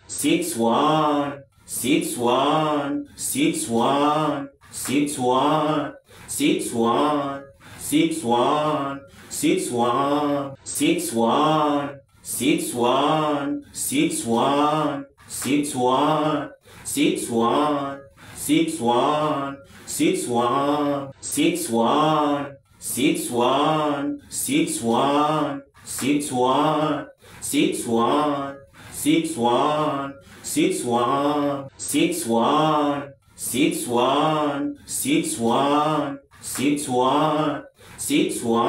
61, 61, 61, 61, 61, 61, 61, 61, 61, 61, 61, 61, 61, 61, 61, 61, 61, 61, 61, 61, 61, 61, 61, 61, 61, 61, 61, 61,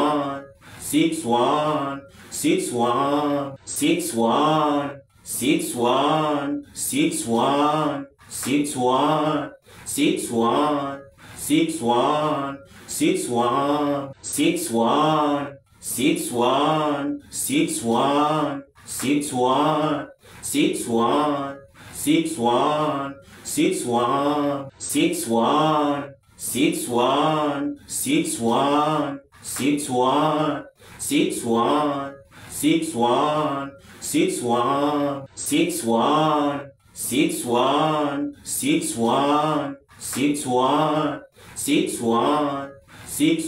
61, 61, 61, 61, 61, 61, 61, 61, 61, 61, 61, 61, 61, 61, 61, 61, 61, 61, 61, 61, 61, 61, 61, 61, 61, 61, 61, 61, 61, 61, 61, 61, 61, 61,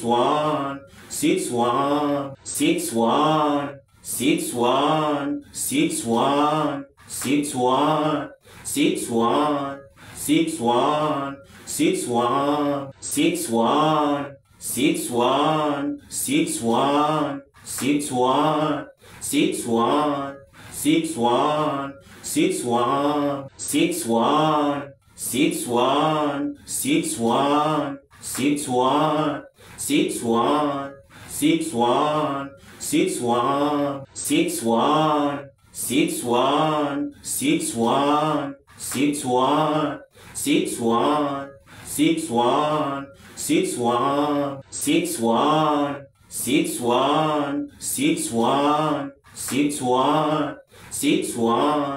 61, 61, 61, 61, 61, 61, 61, 61, 61, 61, 61, 61, 61, 61, 61, 61, 61, 61, 61, 61, 61, 61, 61, 61, 61, 61, 61, 61, 61, 61, 61, 61, 61,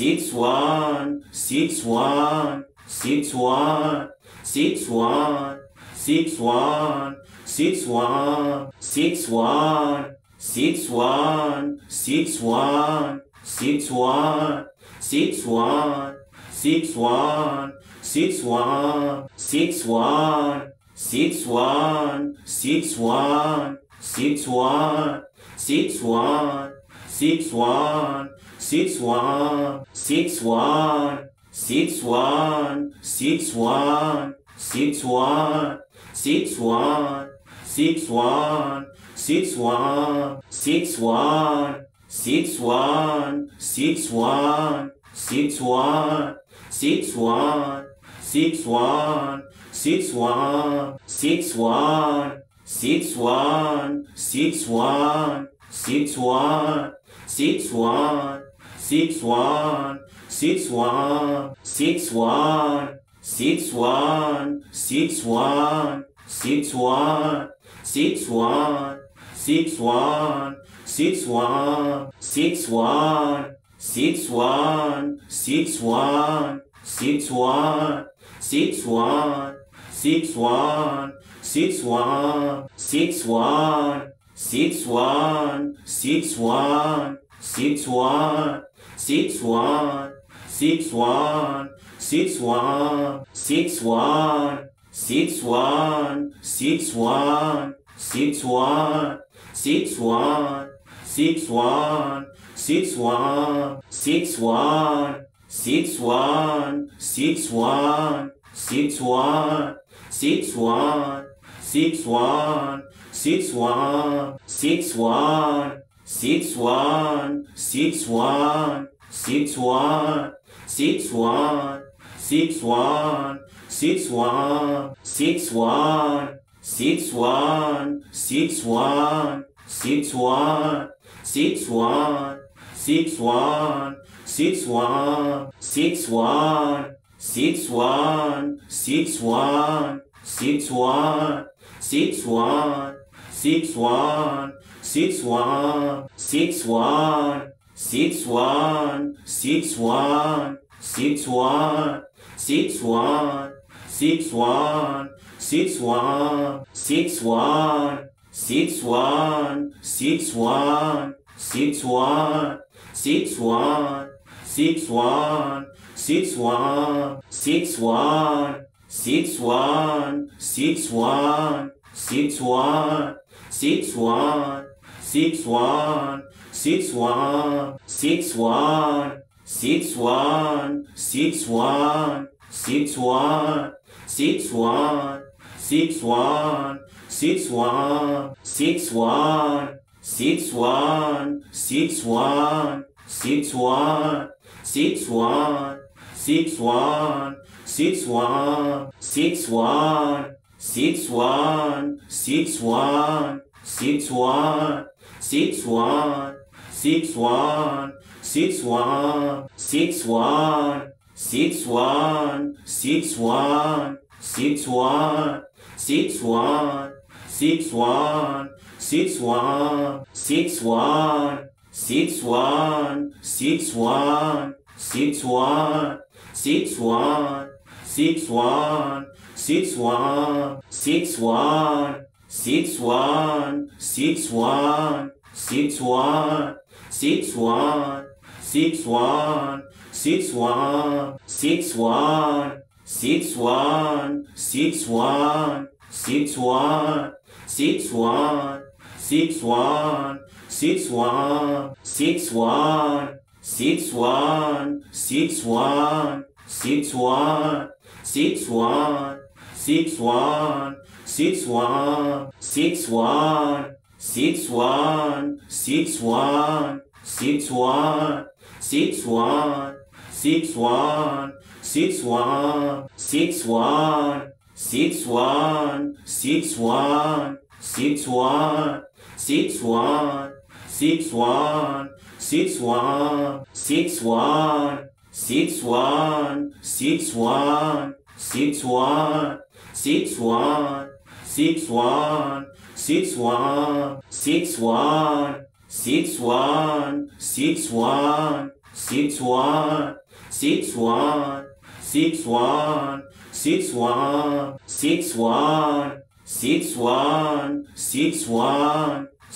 61, 61, 61, 61, 61, 61, 61, 61, 61, 61, 61, 61, 61, 61, 61, 61, 61, 61, 61, 61, 61, 61, 61, 61, 61, 61, 61, 61, 61, 61, 61, 61, 61, 61, 61, 61, 61, 61, 61, 61, 61, 61, 61, 61, 61, 61, 61, 61, 61, 61, 61, 61, 61, 61, 61, 61, 61, 61, 61, 61, 61, 61, 61, 61, 61, 61, 61, 61, 61, 61, 61, 61, 61, 61, 61, 61, 61, 61, 61, 61, 61, 61, 61, 61, 61, 61, 61, 61, 61, 61, 61, 61, 61, 61, 61, 61, 61, 61, 61, 61, 61, 61, 61, 61, 61, 61, 61, 61, 61, 61, 61, 61, 61, 61, 61, 61, 61, 61, 61, 61, 61, 61, 61, 61, 61, 61, 61, 61, 61, 61, 61, 61, 61, 61, 61, 61, 61, 61, 61, 61, 61, 61, 61, 61, 61, 61, 61, 61, 61, 61, 61, 61, 61, 61, 61, 61, 61, 61, 61, 61, 61, 61, 61, 61, 61, 61, 61, 61, 61, 61, 61, 61, 61, 61, 61, 61, 61, 61, 61, 61, 61, 61, 61, 61, 61, 61, 61, 61, 61, 61, 61, 61, 61, 61, 61, 61, 61, 61, 61, 61, 61, 61,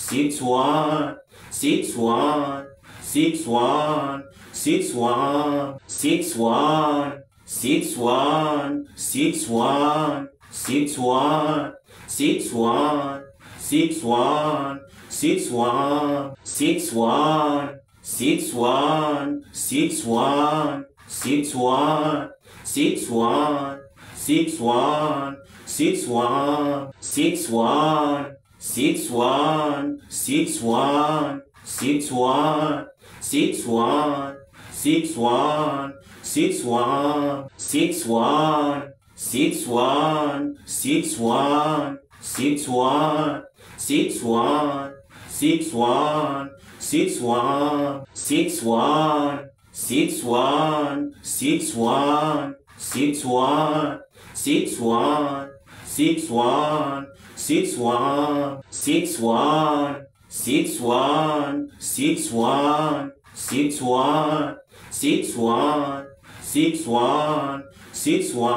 61, 61, 61, 61, 61, 61, 61, 61, 61, 61, 61, 61, 61, 61, 61, 61, 61, 61, 61, 61, 61, 61, 61, 61, 61, 61, 61, 61, 61, 61, 61, 61, 61, 61, 61, 61, 61, 61, 61, 61, 61, 61, 61, 61, 61, 61, 61, 61, 61, 61, 61, 61, 61, 61, 61, 61, 61, 61, 61, 61, 61, 61,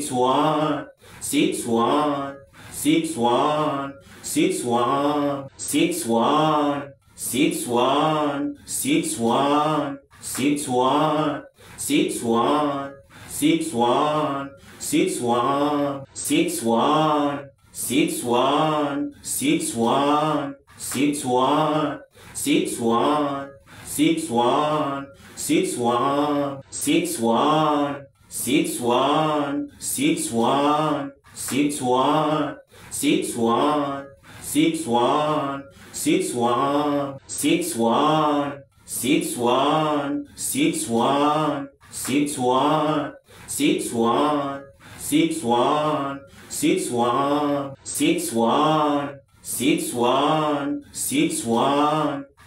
61, 61, 61, 61, 61, 61, 61, 61, 61, 61, 61, 61, 61, 61, 61, 61, 61, 61, 61, 61, 61, 61, 61, 61, 61, 61, 61, 61, 61, 61, 61, 61, 61, 61, 61, 61,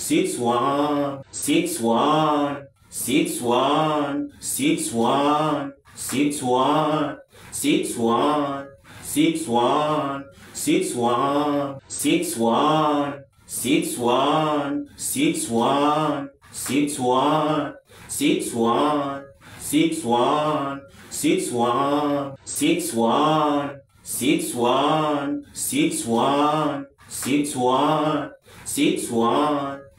61, 61, 61, 61, 61, 61, 61, 61, 61, 61, 61, 61, 61, 61, 61, 61, 61, 61, 61, 61, 61, 61,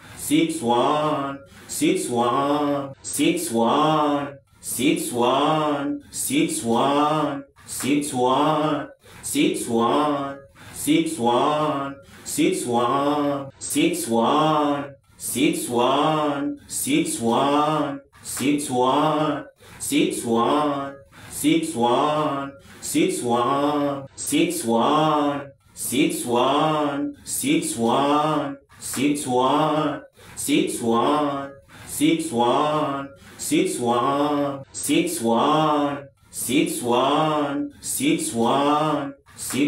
61, 61, 61, 61, 61, 61, 61, 61, 61, 61, 61, 61, 61, 61, 61, 61, 61, 61, 61, 61, 61, 61, 61, 61, 61, 61, 61, 61,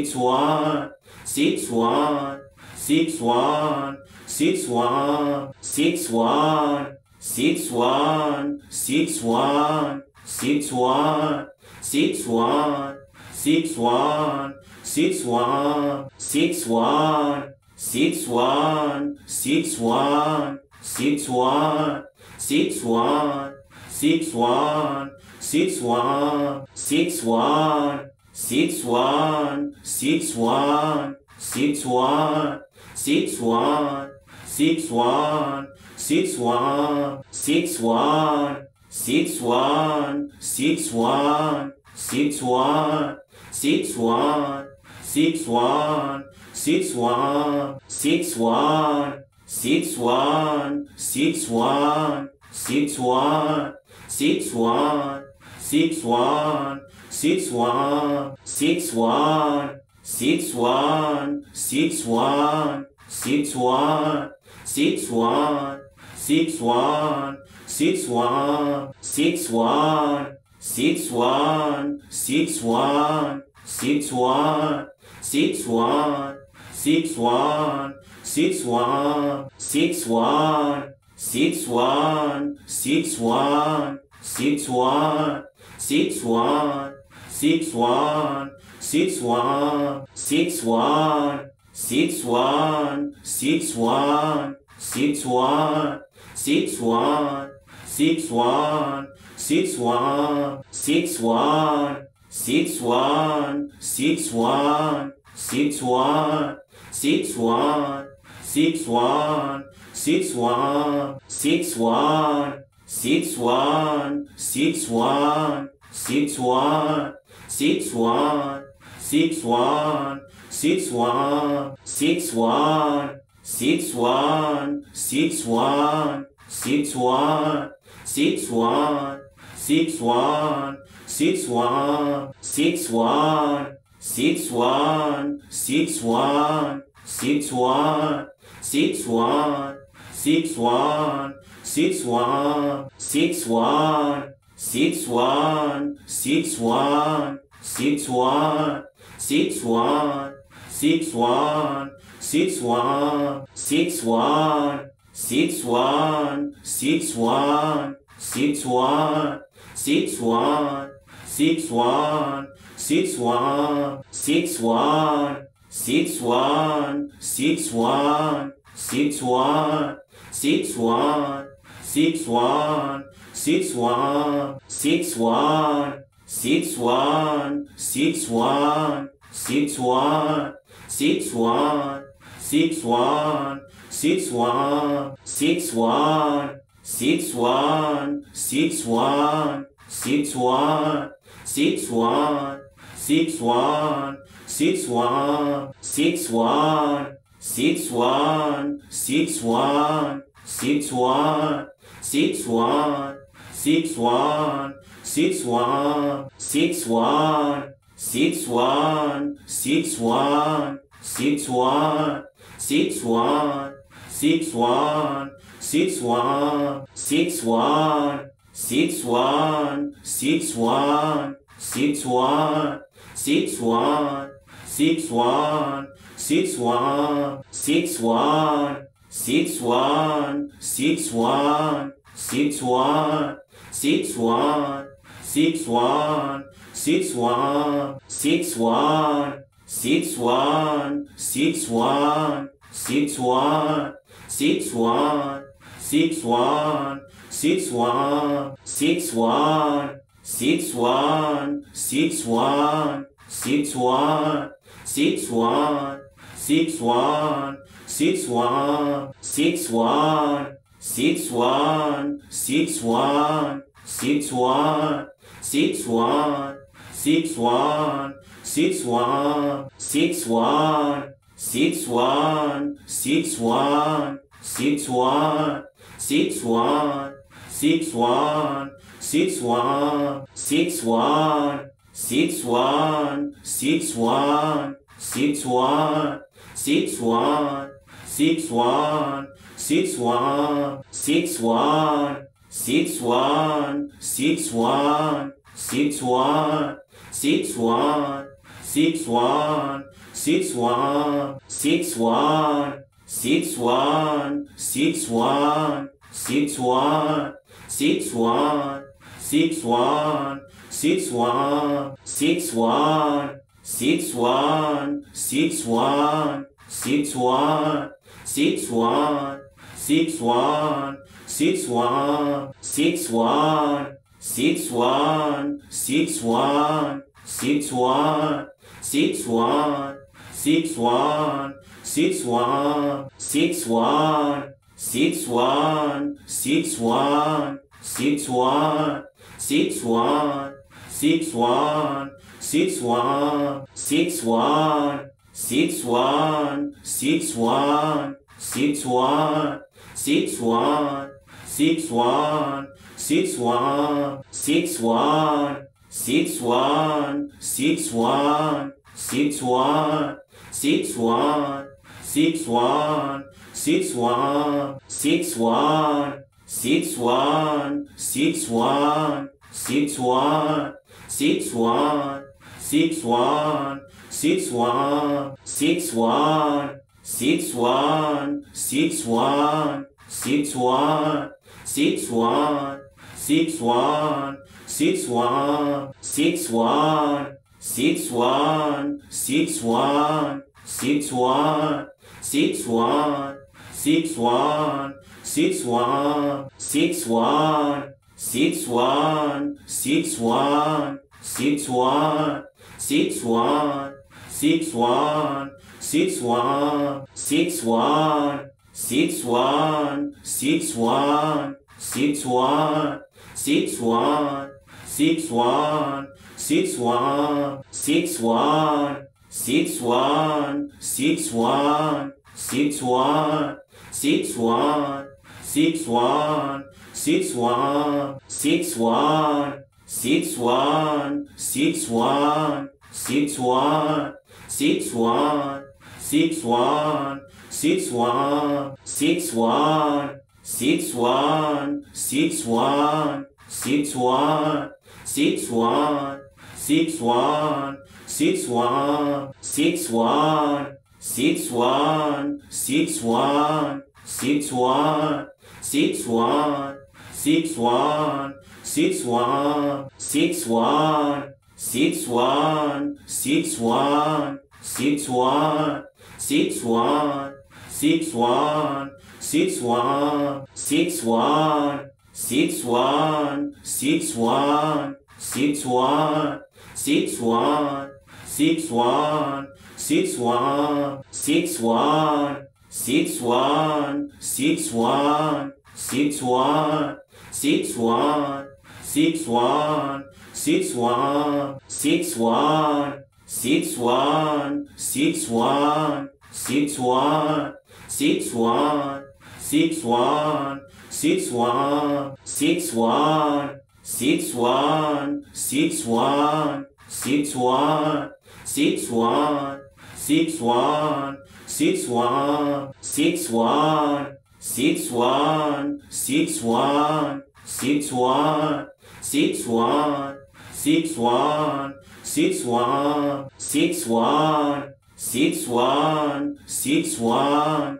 61, 61, 61, 61, 61, 61, 61, 61, 61, 61, 61, 61, 61, 61, 61, 61, 61, 61, 61, 61, 61, 61, 61, 61, 61, 61, 61, 61, 61, 61, 61, 61, 61, 61, 61, 61, 61, 61, 61, 61, 61, 61, 61, 61, 61, 61, 61, 61, 61, 61, 61, 61, 61, 61, 61, 61, 61, 61, 61, 61, 61, 61, 61, 61, 61, 61, 61, 61, 61, 61, 61, 61, 61, 61, 61, 61, 61, 61, 61, 61, 61, 61, 61, 61, 61, 61, 61, 61, 61, 61, 61, 61, 61, 61, 61, 61, 61, 61, 61, 61, 61, 61, 61, 61, 61, 61, 61, 61, 61, 61, 61, 61, 61, 61, 61, 61, 61, 61, 61, 61, 61, 61, 61, 61, 61, 61, 61, 61, 61, 61, 61, 61, 61, 61, 61, 61, 61, 61, 61, 61, 61, 61, 61, 61, 61, 61, 61, 61, 61, 61, 61, 61, 61, 61, 61, 61, 61, 61, 61, 61, 61, 61, 61, 61, 61, 61, 61, 61, 61, 61, 61, 61, 61, 61, 61, 61, 61, 61, 61, 61, 61, 61, 61, 61, 61, 61, 61, 61, 61, 61, 61, 61, 61, 61, 61, 61, 61, 61, 61, 61, 61, 61, 61, 61, 61, 61, 61, 61, 61, 61, 61, 61, 61, 61, 61, 61, 61, 61, 61, 61, 61, 61, 61, 61, 61, 61, 61, 61, 61, 61, 61, 61, 61, 61, 61, 61, 61, 61, 61, 61, 61, 61, 61, 61, 61, 61, 61, 61, 61, 61, 61, 61, 61, 61, 61, 61, 61, 61, 61, 61, 61, 61, 61, 61, 61, 61, 61, 61, 61, 61, 61, 61, 61, 61, 61, 61, 61, 61, 61, 61, 61, 61, 61, 61, 61, 61, 61, 61, 61, 61, 61, 61, 61, 61, 61, 61, 61, 61, 61, 61, 61, 61, 61, 61, 61, 61, 61, 61, 61, 61, 61, 61, 61, 61, 61, 61, 61, 61, 61, 61, 61, 61, 61, 61, 61, 61, 61, 61, 61, 61, 61, 61, 61, 61, 61, 61, 61, 61, 61, 61, 61, 61, 61, 61, 61, 61,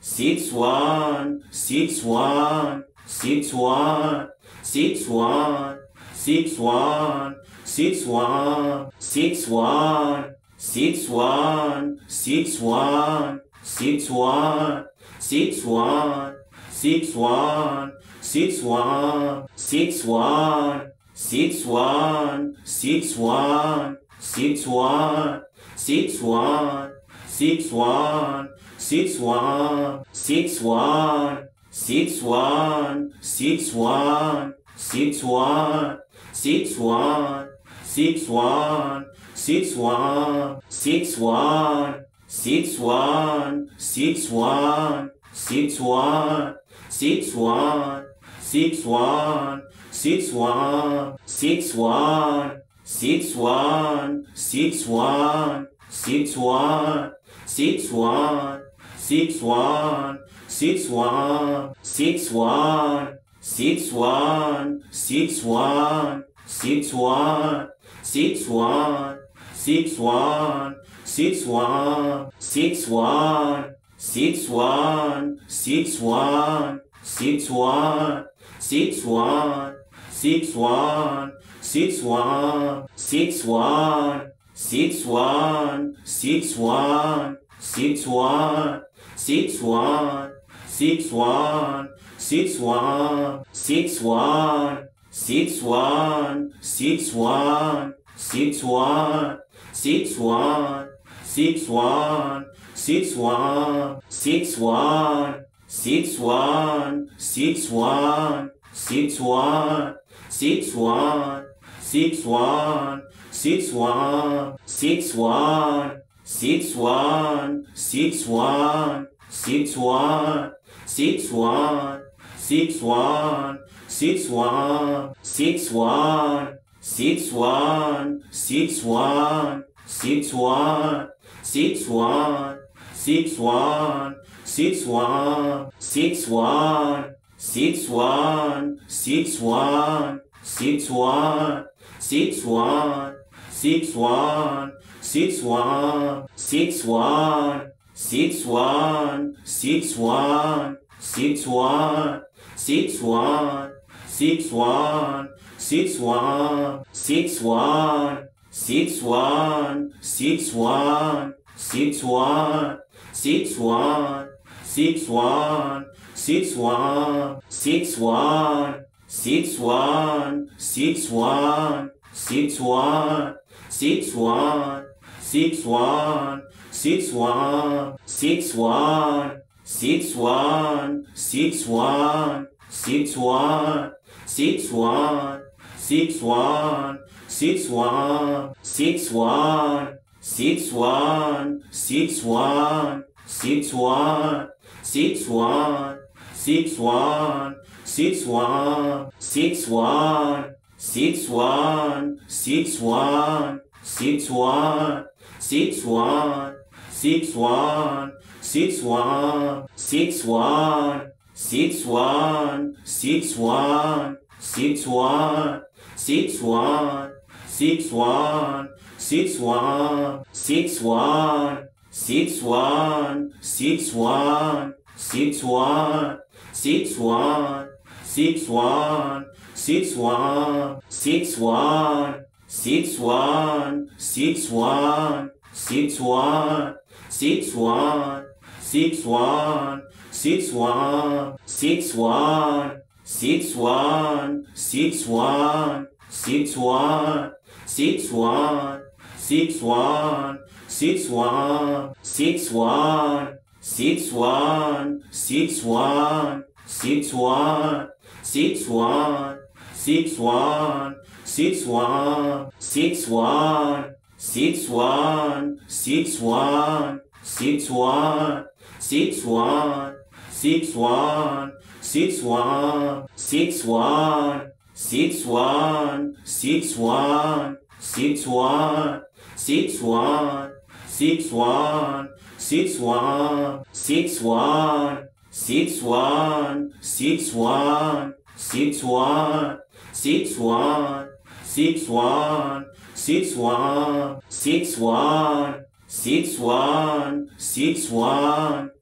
6 1 6 1 6 1 6 1 6 1 6 1 6 1 6 1 6 1 6 1 6 1 6 1 6 1 6 1 6 1 6 1 6 1 6 1 6 1 6 1 6 1 6 1 6 1 6 1 6 1 6 1 6 1 6 1 6 1 6 1 6 1 6 1 6 1 6 1 6 1 6 1 6 1 6 1 6 1 6 1 6 1 6 1 6 1 6 1 6 1 6 1 6 1 6 1 6 1 6 1 6 1 6 1 6 1 6 1 6 1 6 1 6 1 6 1 6 1 6 1 6 1 6 1 6 1 6 1 6 1 6 1 6 1 6 1 6 1 6 1 6 1 6 1 6 1 6 1 6 1 6 1 6 1 6 1 6 1 6 1 6 1 6 1 6 1 6 1 6 1 6 1 6 1 6 1 6 1 6 1 6 1 6 1 6 1 6 1 6 1 6 1 6 1 6 1 6 1 6 1 6 1 6 1 6 1 6 1 6 1 6 1 6 1 6 1 6 1 6 1 6 1 6 1 6 1 6 1 6 1 6 1 6 1 6 1 6 1 6 1 6 1 6 1 6 1 6 1 6 1 6 1 6 1 6 1 6 1 6 1 6 1 6 1 6 1 6 1 6 1 6 1 6 1 6 1 6 1 6 1 6 1 6 1 6 1 6 1 6 1 6 1 6 1 6 1 6 1 6 1 6 1 6 1 6 1 6 1 6 1 6 1 6 1 6 1 6 1 6 1 6 1 6 1 6 1 6 1 6 1 6 1 6 1 6 1 6 1 6 1 6 1 6 1 6 1 6 1 6 1 6 1 6 1 6 1 6 1 6 1 6 1 6 1 6 1 6 1 6 1 6 1 6 1 6 1 6 1 6 1 6 1 6 1 6 1 6 1 6 1 6 1 6 1 6 1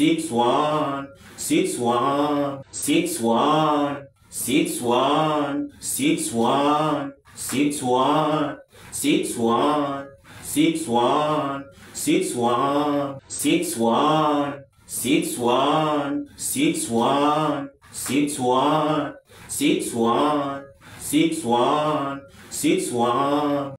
61, 61, 61, 61, 61, 61, 61, 61, 61, 61, 61, 61, 61, 61, 61, 61.